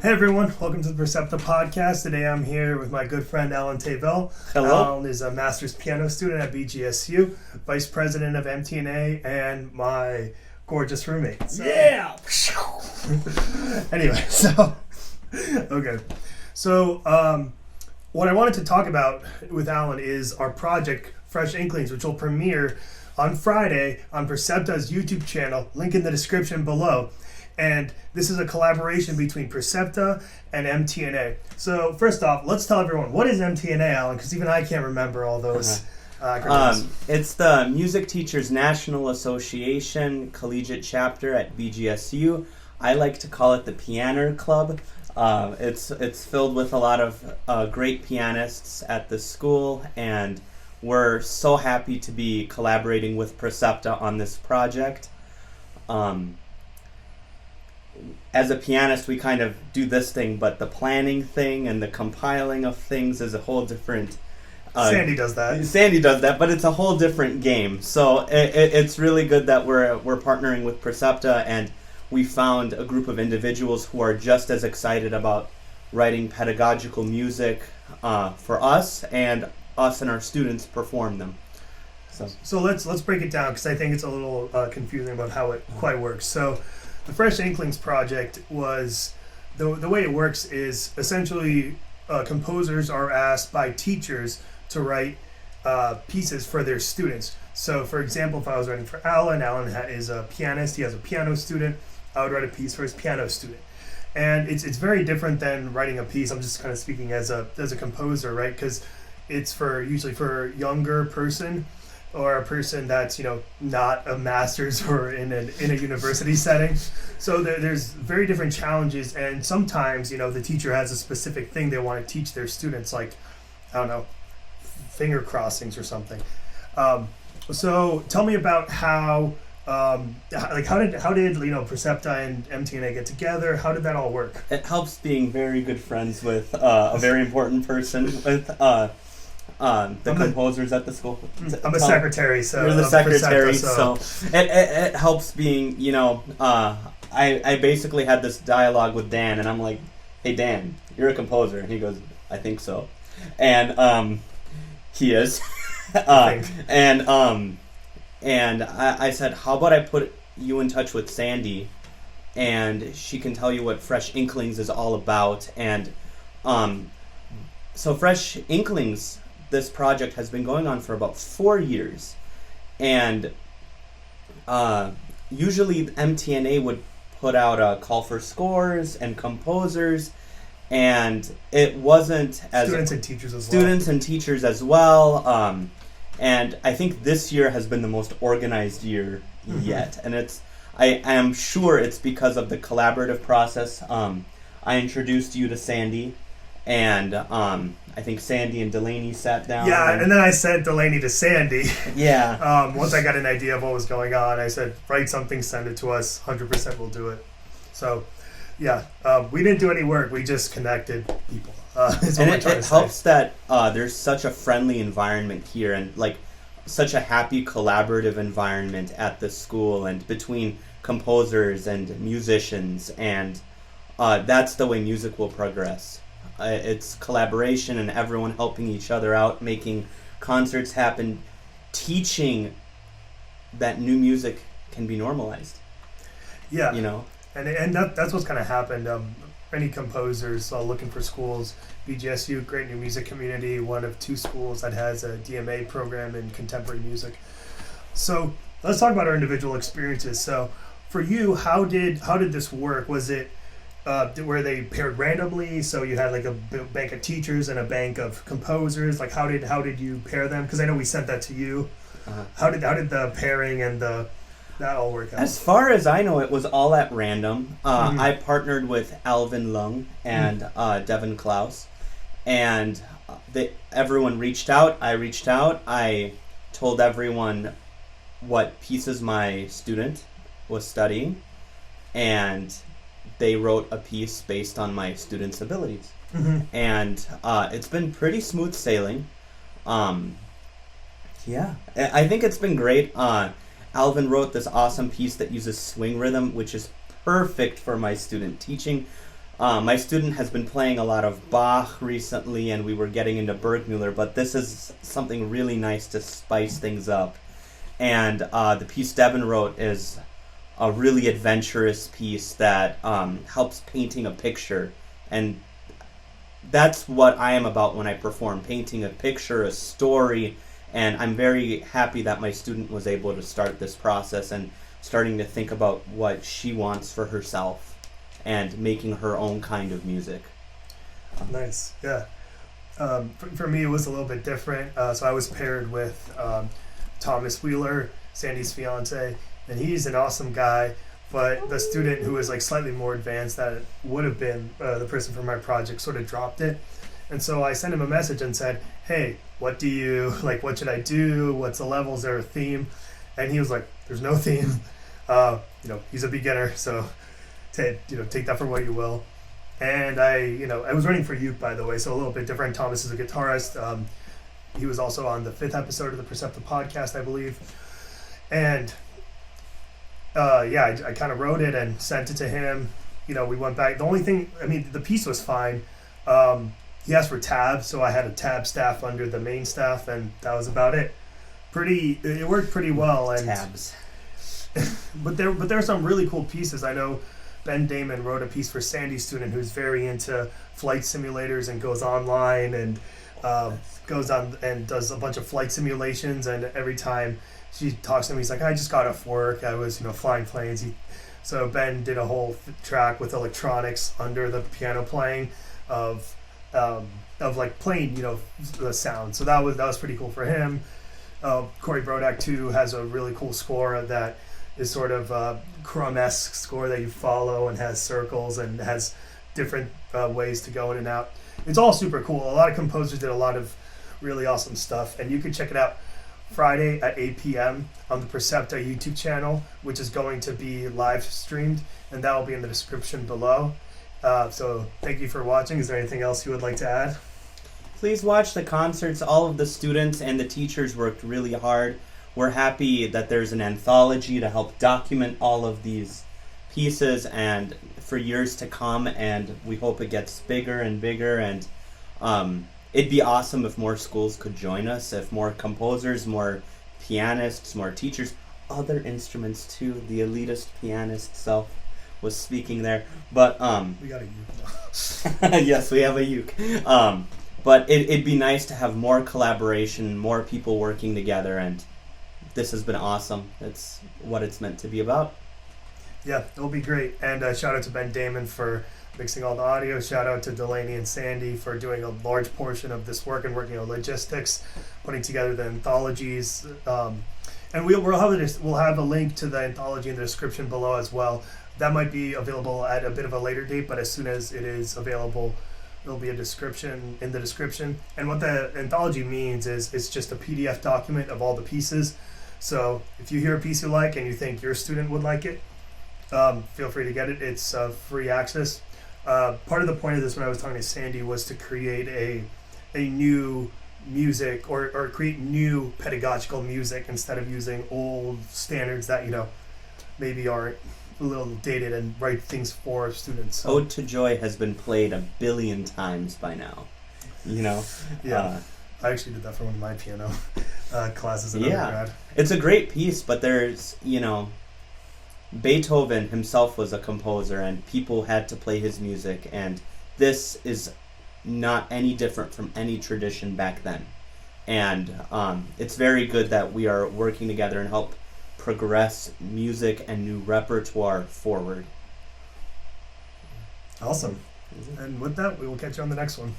Hey everyone, welcome to the Praecepta podcast. Today I'm here with my good friend Alan Teyvel. Hello. Alan is a master's piano student at BGSU, vice president of MTNA, and my gorgeous roommate. So. Yeah! Anyway, okay. So, what I wanted to talk about with Alan is our project, Fresh Inklings, which will premiere on Friday on Praecepta's YouTube channel, link in the description below. And this is a collaboration between Praecepta and MTNA. So first off, let's tell everyone, what is MTNA, Alan? Because even I can't remember all those acronyms. It's the Music Teachers National Association Collegiate Chapter at BGSU. I like to call it the Pianer Club. It's filled with a lot of great pianists at the school, and we're so happy to be collaborating with Praecepta on this project. As a pianist, we kind of do this thing, but the planning thing and the compiling of things is a whole different... Sandy does that. Sandy does that, but it's a whole different game. So it's really good that we're partnering with Praecepta, and we found a group of individuals who are just as excited about writing pedagogical music for us, and us and our students perform them. So let's break it down, because I think it's a little confusing about how it quite works. So the Fresh Inklings project was, the way it works is essentially composers are asked by teachers to write pieces for their students. So for example, if I was writing for Alan is a pianist, he has a piano student, I would write a piece for his piano student. And it's very different than writing a piece. I'm just kind of speaking as a composer, right? Because it's usually for a younger person, or a person that's, not a master's or in a university setting. So there's very different challenges, and sometimes, the teacher has a specific thing they want to teach their students, like, I don't know, finger crossings or something. So tell me about how did Praecepta and MTNA get together? How did that all work? It helps being very good friends with a very important person, with the composers at the school. I'm a secretary, so you're the secretary, Praecepta, so it helps being, I basically had this dialogue with Dan, and I'm like, hey Dan, you're a composer, and he goes, I think so, and he is, and I said, how about I put you in touch with Sandy, and she can tell you what Fresh Inklings is all about. And so Fresh Inklings, this project has been going on for about 4 years, and usually MTNA would put out a call for scores and composers, and it wasn't as students and teachers as well. And I think this year has been the most organized year yet, and I am sure it's because of the collaborative process. I introduced you to Sandy, and I think Sandy and Delaney sat down. Yeah, and then I sent Delaney to Sandy. Yeah. Once I got an idea of what was going on, I said, write something, send it to us, 100% we'll do it. So, yeah, we didn't do any work, we just connected people. And it helps that there's such a friendly environment here, and like such a happy collaborative environment at the school, and between composers and musicians, and that's the way music will progress. It's collaboration and everyone helping each other out, making concerts happen, teaching that new music can be normalized. Yeah, and that's what's kind of happened. Many composers looking for schools. BGSU, great new music community, one of 2 schools that has a DMA program in contemporary music. So let's talk about our individual experiences. So for you, how did this work? Was it were they paired randomly? So you had like a bank of teachers and a bank of composers. Like how did you pair them? Because I know we sent that to you. How did the pairing and that all work out? As far as I know, it was all at random. I partnered with Alvin Lung and Devin Klaus, and everyone reached out. I reached out. I told everyone what pieces my student was studying, and they wrote a piece based on my student's abilities. And it's been pretty smooth sailing. Yeah, I think it's been great. Alvin wrote this awesome piece that uses swing rhythm, which is perfect for my student. Teaching My student has been playing a lot of Bach recently, and we were getting into Bergmüller, but this is something really nice to spice things up. And the piece Devin wrote is a really adventurous piece that helps painting a picture. And that's what I am about when I perform, painting a picture, a story. And I'm very happy that my student was able to start this process and starting to think about what she wants for herself and making her own kind of music. Nice, yeah. For me, it was a little bit different. So I was paired with Thomas Wheeler, Sandy's fiance, and he's an awesome guy. But the student who was like slightly more advanced, that would have been the person for my project, sort of dropped it. And so I sent him a message and said, "Hey, what do you like? What should I do? What's the level? Is there a theme?" And he was like, "There's no theme. He's a beginner, so take that for what you will." And I was running for uke, by the way, so a little bit different. Thomas is a guitarist. He was also on the 5th episode of the Praecepta podcast, I believe. And I kind of wrote it and sent it to him. We went back. The only thing, the piece was fine. He asked for tabs, so I had a tab staff under the main staff, and that was about it. It worked pretty well. And tabs. but there are some really cool pieces. I know Ben Damon wrote a piece for Sandy's student who's very into flight simulators and goes online and goes on and does a bunch of flight simulations. And every time she talks to him, he's like, "I just got off work. I was flying planes." So Ben did a whole track with electronics under the piano playing of like playing the sound. So that was pretty cool for him. Corey Brodak too has a really cool score that is sort of a Crumb-esque score that you follow and has circles and has different ways to go in and out. It's all super cool. A lot of composers did a lot of really awesome stuff, and you can check it out Friday at 8 p.m. on the Praecepta YouTube channel, which is going to be live streamed, and that will be in the description below. So thank you for watching. Is there anything else you would like to add? Please watch the concerts. All of the students and the teachers worked really hard. We're happy that there's an anthology to help document all of these pieces and for years to come, and we hope it gets bigger and bigger. And it'd be awesome if more schools could join us, if more composers, more pianists, more teachers, other instruments too. The elitist pianist self was speaking there. But we got a uke. yes, we have a uke. But it'd be nice to have more collaboration, more people working together, and this has been awesome. It's what it's meant to be about. Yeah, it'll be great. And shout out to Ben Damon for mixing all the audio. Shout out to Delaney and Sandy for doing a large portion of this work and working on logistics, putting together the anthologies. And we'll have a link to the anthology in the description below as well. That might be available at a bit of a later date, but as soon as it is available, there'll be a description in the description. And what the anthology means is it's just a PDF document of all the pieces. So if you hear a piece you like and you think your student would like it, feel free to get it. It's free access. Part of the point of this when I was talking to Sandy was to create a new music or create new pedagogical music instead of using old standards that maybe aren't a little dated and write things for students. So. Ode to Joy has been played 1 billion times by now. Yeah. I actually did that for one of my piano classes in undergrad. It's a great piece, but there's, Beethoven himself was a composer and people had to play his music, and this is not any different from any tradition back then. And it's very good that we are working together and help progress music and new repertoire forward. Awesome. And with that, we will catch you on the next one.